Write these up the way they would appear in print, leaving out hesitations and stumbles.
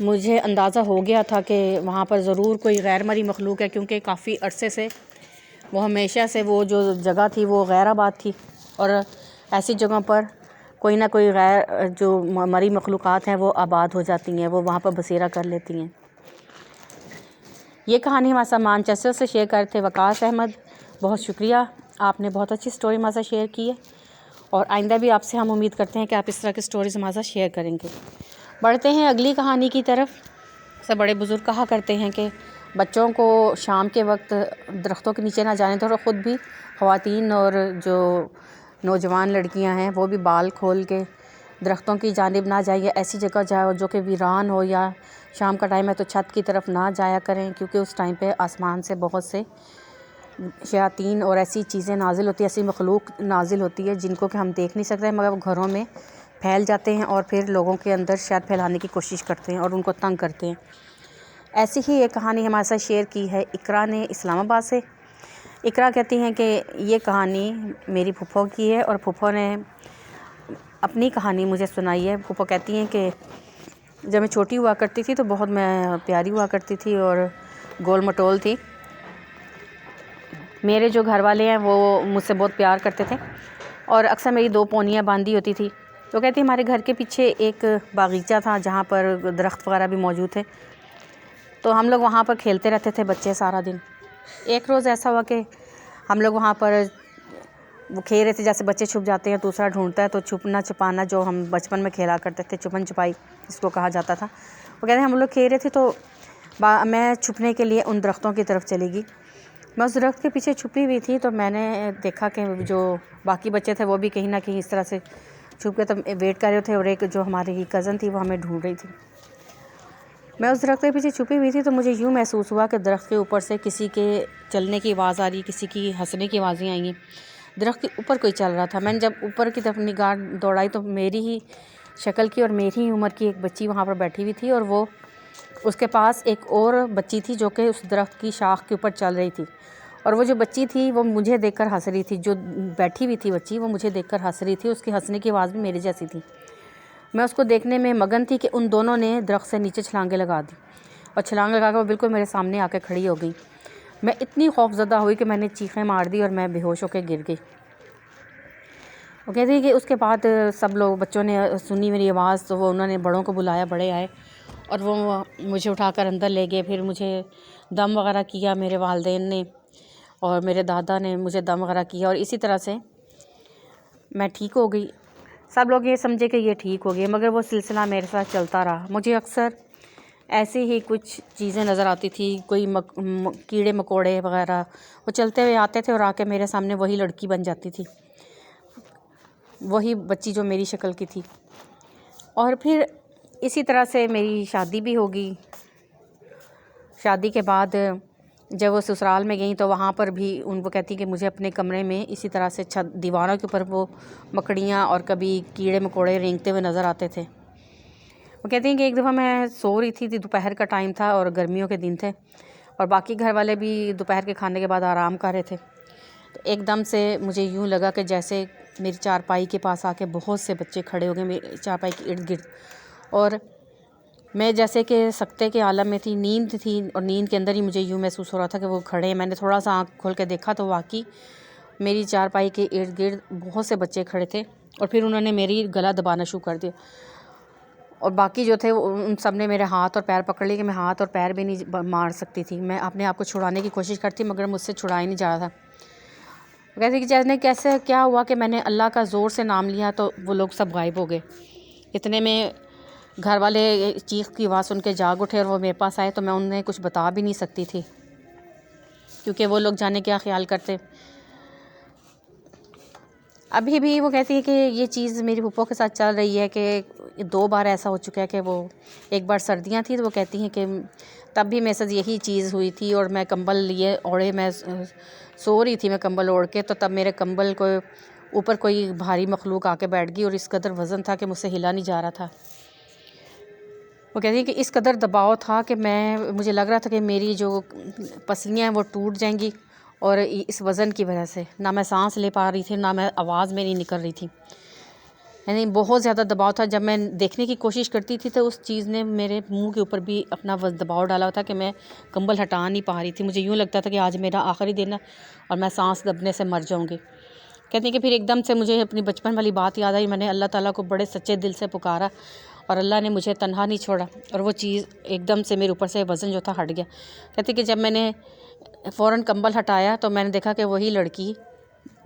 مجھے اندازہ ہو گیا تھا کہ وہاں پر ضرور کوئی غیر مرئی مخلوق ہے، کیونکہ کافی عرصے سے وہ ہمیشہ سے وہ جو جگہ تھی وہ غیر آباد تھی، اور ایسی جگہوں پر کوئی نہ کوئی غیر جو مرئی مخلوقات ہیں وہ آباد ہو جاتی ہیں، وہ وہاں پر بسیرا کر لیتی ہیں۔ یہ کہانی ہمارے ساتھ مانچسٹر سے شیئر کرتے تھے وقاص احمد، بہت شکریہ، آپ نے بہت اچھی سٹوری ہمارے ساتھ شیئر کی ہے، اور آئندہ بھی آپ سے ہم امید کرتے ہیں کہ آپ اس طرح کی سٹوریز ہمارے ساتھ شیئر کریں گے۔ بڑھتے ہیں اگلی کہانی کی طرف۔ سب بڑے بزرگ کہا کرتے ہیں کہ بچوں کو شام کے وقت درختوں کے نیچے نہ جانے دو، اور خود بھی خواتین اور جو نوجوان لڑکیاں ہیں وہ بھی بال کھول کے درختوں کی جانب نہ جائیں، ایسی جگہ جاؤ جو کہ ویران ہو، یا شام کا ٹائم ہے تو چھت کی طرف نہ جایا کریں، کیونکہ اس ٹائم پہ آسمان سے بہت سے شیاطین اور ایسی چیزیں نازل ہوتی ہیں، ایسی مخلوق نازل ہوتی ہے جن کو کہ ہم دیکھ نہیں سکتے، مگر وہ گھروں میں پھیل جاتے ہیں اور پھر لوگوں کے اندر شر پھیلانے کی کوشش کرتے ہیں اور ان کو تنگ کرتے ہیں۔ ایسی ہی ایک کہانی ہمارے ساتھ شیئر کی ہے اقرا نے اسلام آباد سے۔ اقرا کہتی ہیں کہ یہ کہانی میری پھپھو کی ہے، اور پھپھو نے اپنی کہانی مجھے سنائی ہے۔ پھپھو کہتی ہیں کہ جب میں چھوٹی ہوا کرتی تھی تو بہت میں پیاری ہوا کرتی تھی اور گول مٹول تھی۔ میرے جو گھر والے ہیں وہ مجھ سے بہت پیار کرتے تھے، اور اکثر میری 2 پونیاں باندھی ہوتی تھی۔ تو کہتی ہمارے گھر کے پیچھے ایک باغیچہ تھا جہاں پر درخت وغیرہ بھی موجود تھے، تو ہم لوگ وہاں پر کھیلتے رہتے تھے بچے سارا دن۔ ایک روز ایسا ہوا کہ ہم لوگ وہاں پر وہ کھیل رہے تھے، جیسے بچے چھپ جاتے ہیں دوسرا ڈھونڈتا ہے، تو چھپنا چھپانا جو ہم بچپن میں کھیلا کرتے تھے، چھپن چھپائی جس کو کہا جاتا تھا، وہ کہتے ہیں ہم لوگ کھیل رہے تھے تو میں چھپنے کے لیے ان درختوں کی طرف چلی گئی۔ میں اس درخت کے پیچھے چھپی ہوئی تھی، تو میں نے دیکھا کہ جو باقی بچے تھے وہ بھی کہیں نہ کہیں اس طرح سے چھپ کے تب ویٹ کر رہے تھے، اور ایک جو ہماری کزن تھی وہ ہمیں ڈھونڈ رہی تھی۔ میں اس درخت کے پیچھے چھپی ہوئی تھی، تو مجھے یوں محسوس ہوا کہ درخت کے اوپر سے کسی کے چلنے کی آواز آ رہی، کسی کی ہنسنے کی آوازیں آئیں ہیں۔ درخت کے اوپر کوئی چل رہا تھا۔ میں نے جب اوپر کی طرف نگاہ دوڑائی تو میری ہی شکل کی اور میری ہی عمر کی ایک بچی وہاں پر بیٹھی ہوئی تھی، اور وہ اس کے پاس ایک اور بچی تھی جو کہ اس درخت کی شاخ کے اوپر چل رہی تھی، اور وہ جو بچی تھی وہ مجھے دیکھ کر ہنس رہی تھی، جو بیٹھی ہوئی تھی بچی وہ مجھے دیکھ کر ہنس رہی تھی، اس کی ہنسنے کی آواز بھی میری جیسی تھی۔ میں اس کو دیکھنے میں مگن تھی کہ ان دونوں نے درخت سے نیچے چھلانگیں لگا دی، اور چھلانگ لگا کر وہ بالکل میرے سامنے آ کے کھڑی ہو گئی۔ میں اتنی خوف زدہ ہوئی کہ میں نے چیخیں مار دی اور میں بے ہوش ہو کے گر گئی۔ وہ کہتی ہے کہ اس کے بعد سب لوگ بچوں نے سنی میری آواز، تو وہ انہوں نے بڑوں کو بلایا، بڑے آئے اور وہ مجھے اٹھا کر اندر لے گئے۔ پھر مجھے دم وغیرہ کیا میرے والدین نے، اور میرے دادا نے مجھے دم وغیرہ کیا، اور اسی طرح سے میں ٹھیک ہو گئی۔ سب لوگ یہ سمجھے کہ یہ ٹھیک ہو گئی، مگر وہ سلسلہ میرے ساتھ چلتا رہا۔ مجھے اکثر ایسی ہی کچھ چیزیں نظر آتی تھی، کوئی کیڑے مکوڑے وغیرہ، وہ چلتے ہوئے آتے تھے اور آ کے میرے سامنے وہی لڑکی بن جاتی تھی، وہی بچی جو میری شکل کی تھی۔ اور پھر اسی طرح سے میری شادی بھی ہوگی۔ شادی کے بعد جب وہ سسرال میں گئیں تو وہاں پر بھی ان کو کہتی کہ مجھے اپنے کمرے میں اسی طرح سے چھت دیواروں کے اوپر وہ مکڑیاں اور کبھی کیڑے مکوڑے رینگتے ہوئے نظر آتے تھے۔ وہ کہتی ہیں کہ ایک دفعہ میں سو رہی تھی، دوپہر کا ٹائم تھا اور گرمیوں کے دن تھے، اور باقی گھر والے بھی دوپہر کے کھانے کے بعد آرام کر رہے تھے۔ تو ایک دم سے مجھے یوں لگا کہ جیسے میری چارپائی کے پاس آ کے بہت سے بچے کھڑے ہو گئے میری چارپائی کے ارد گرد، اور میں جیسے کہ سکتے کے عالم میں تھی، نیند تھی، اور نیند کے اندر ہی مجھے یوں محسوس ہو رہا تھا کہ وہ کھڑے ہیں۔ میں نے تھوڑا سا آنکھ کھول کے دیکھا تو واقعی میری چارپائی کے ارد گرد بہت سے بچے کھڑے تھے، اور پھر انہوں نے میری گلا دبانا شروع کر دیا، اور باقی جو تھے ان سب نے میرے ہاتھ اور پیر پکڑ لیے کہ میں ہاتھ اور پیر بھی نہیں مار سکتی تھی۔ میں اپنے آپ کو چھڑانے کی کوشش کرتی مگر مجھ سے چھڑایا نہیں جا رہا تھا۔ کہتے کہ جیسے کیسے کیا ہوا کہ میں نے اللہ کا زور سے نام لیا تو وہ لوگ سب غائب ہو گئے۔ اتنے میں گھر والے چیخ کی آواز سن کے جاگ اٹھے اور وہ میرے پاس آئے، تو میں انہیں کچھ بتا بھی نہیں سکتی تھی کیونکہ وہ لوگ جانے کیا خیال کرتے۔ ابھی بھی وہ کہتی ہے کہ یہ چیز میری پھپھو کے ساتھ چل رہی ہے کہ 2 بار ایسا ہو چکا ہے کہ وہ ایک بار سردیاں تھیں تو وہ کہتی ہیں کہ تب بھی میرے ساتھ یہی چیز ہوئی تھی، اور میں کمبل لیے اوڑھے میں سو رہی تھی، میں کمبل اوڑھ کے، تو تب میرے کمبل کو اوپر کوئی بھاری مخلوق آ کے بیٹھ گئی اور اس قدر وزن تھا کہ مجھ سے ہلا نہیں جا رہا تھا۔ وہ کہتی ہیں کہ اس قدر دباؤ تھا کہ مجھے لگ رہا تھا کہ میری جو پسلیاں ہیں وہ ٹوٹ جائیں گی، اور اس وزن کی وجہ سے نہ میں سانس لے پا رہی تھی، نہ میں آواز میری نکل رہی تھی۔ یعنی بہت زیادہ دباؤ تھا. جب میں دیکھنے کی کوشش کرتی تھی تو اس چیز نے میرے منہ کے اوپر بھی اپنا دباؤ ڈالا ہوا تھا کہ میں کمبل ہٹا نہیں پا رہی تھی. مجھے یوں لگتا تھا کہ آج میرا آخری دن ہے اور میں سانس دبنے سے مر جاؤں گی. کہتے ہیں کہ پھر ایک دم سے مجھے اپنی بچپن والی بات یاد آئی. میں نے اللہ تعالیٰ کو بڑے سچے دل سے پکارا اور اللہ نے مجھے تنہا نہیں چھوڑا اور وہ چیز ایک دم سے میرے اوپر سے وزن جو تھا ہٹ گیا. کہتے ہیں کہ جب میں نے فوراً کمبل ہٹایا تو میں نے دیکھا کہ وہی لڑکی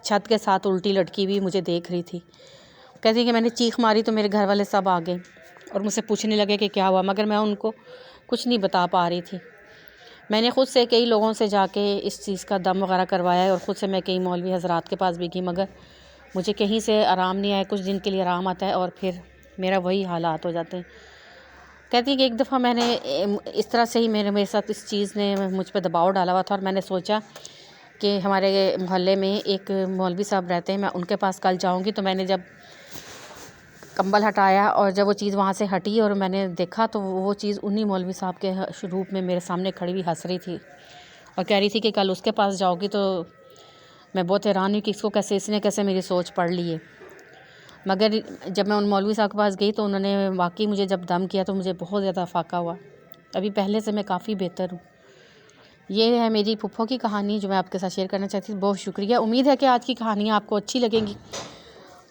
چھت کے ساتھ الٹی لٹکی ہوئی مجھے دیکھ رہی تھی. کہتی ہیں کہ میں نے چیخ ماری تو میرے گھر والے سب آ گئے اور مجھ سے پوچھنے لگے کہ کیا ہوا, مگر میں ان کو کچھ نہیں بتا پا رہی تھی. میں نے خود سے کئی لوگوں سے جا کے اس چیز کا دم وغیرہ کروایا ہے اور خود سے میں کئی مولوی حضرات کے پاس بھی گئی, مگر مجھے کہیں سے آرام نہیں آیا. کچھ دن کے لیے آرام آتا ہے اور پھر میرا وہی حالات ہو جاتے ہیں. کہتی ہیں کہ ایک دفعہ میں نے اس طرح سے ہی میرے ساتھ اس چیز نے مجھ پہ دباؤ ڈالا ہوا تھا اور میں نے سوچا کہ ہمارے محلے میں ایک مولوی صاحب رہتے ہیں, میں ان کے پاس کل جاؤں گی. تو میں نے جب کمبل ہٹایا اور جب وہ چیز وہاں سے ہٹی اور میں نے دیکھا تو وہ چیز انہی مولوی صاحب کے روپ میں میرے سامنے کھڑی ہوئی ہنس رہی تھی اور کہہ رہی تھی کہ کل اس کے پاس جاؤ گی. تو میں بہت حیران ہوئی کہ اس نے کیسے میری سوچ پڑھ لی ہے. مگر جب میں ان مولوی صاحب کے پاس گئی تو انہوں نے واقعی مجھے جب دم کیا تو مجھے بہت زیادہ افاقہ ہوا. ابھی پہلے سے میں کافی بہتر ہوں. یہ ہے میری پھپھو کی کہانی جو میں آپ کے ساتھ شیئر کرنا چاہتی ہوں. بہت شکریہ. امید ہے کہ آج کی کہانیاں آپ کو اچھی لگیں گی.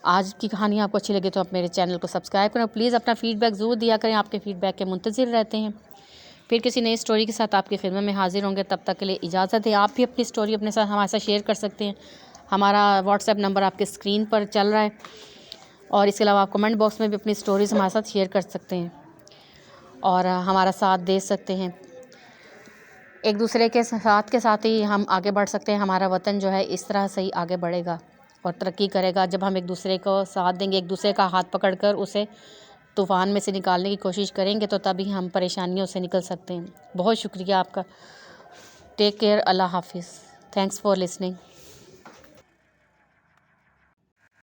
آج کی کہانیاں آپ کو اچھی لگے تو آپ میرے چینل کو سبسکرائب کریں. پلیز اپنا فیڈ بیک ضرور دیا کریں, آپ کے فیڈ بیک کے منتظر رہتے ہیں. پھر کسی نئی اسٹوری کے ساتھ آپ کی خدمت میں حاضر ہوں گے. تب تک کے لیے اجازت ہے. آپ بھی اپنی اسٹوری اپنے ساتھ ہمارے ساتھ شیئر کر سکتے ہیں. ہمارا واٹس ایپ نمبر آپ کے اسکرین پر چل رہا ہے اور اس کے علاوہ آپ کمنٹ باکس میں بھی اپنی اسٹوریز ہمارے ساتھ شیئر کر سکتے ہیں اور ہمارا ساتھ دے سکتے ہیں. ایک دوسرے کے ساتھ ہی ہم آگے بڑھ سکتے ہیں. ہمارا وطن جو ہے اس طرح سے ہی آگے بڑھے گا اور ترقی کرے گا جب ہم ایک دوسرے کو ساتھ دیں گے, ایک دوسرے کا ہاتھ پکڑ کر اسے طوفان میں سے نکالنے کی کوشش کریں گے تو تبھی ہم پریشانیوں سے نکل سکتے ہیں. بہت شکریہ آپ کا. ٹیک کیئر. اللہ حافظ. Thanks for listening.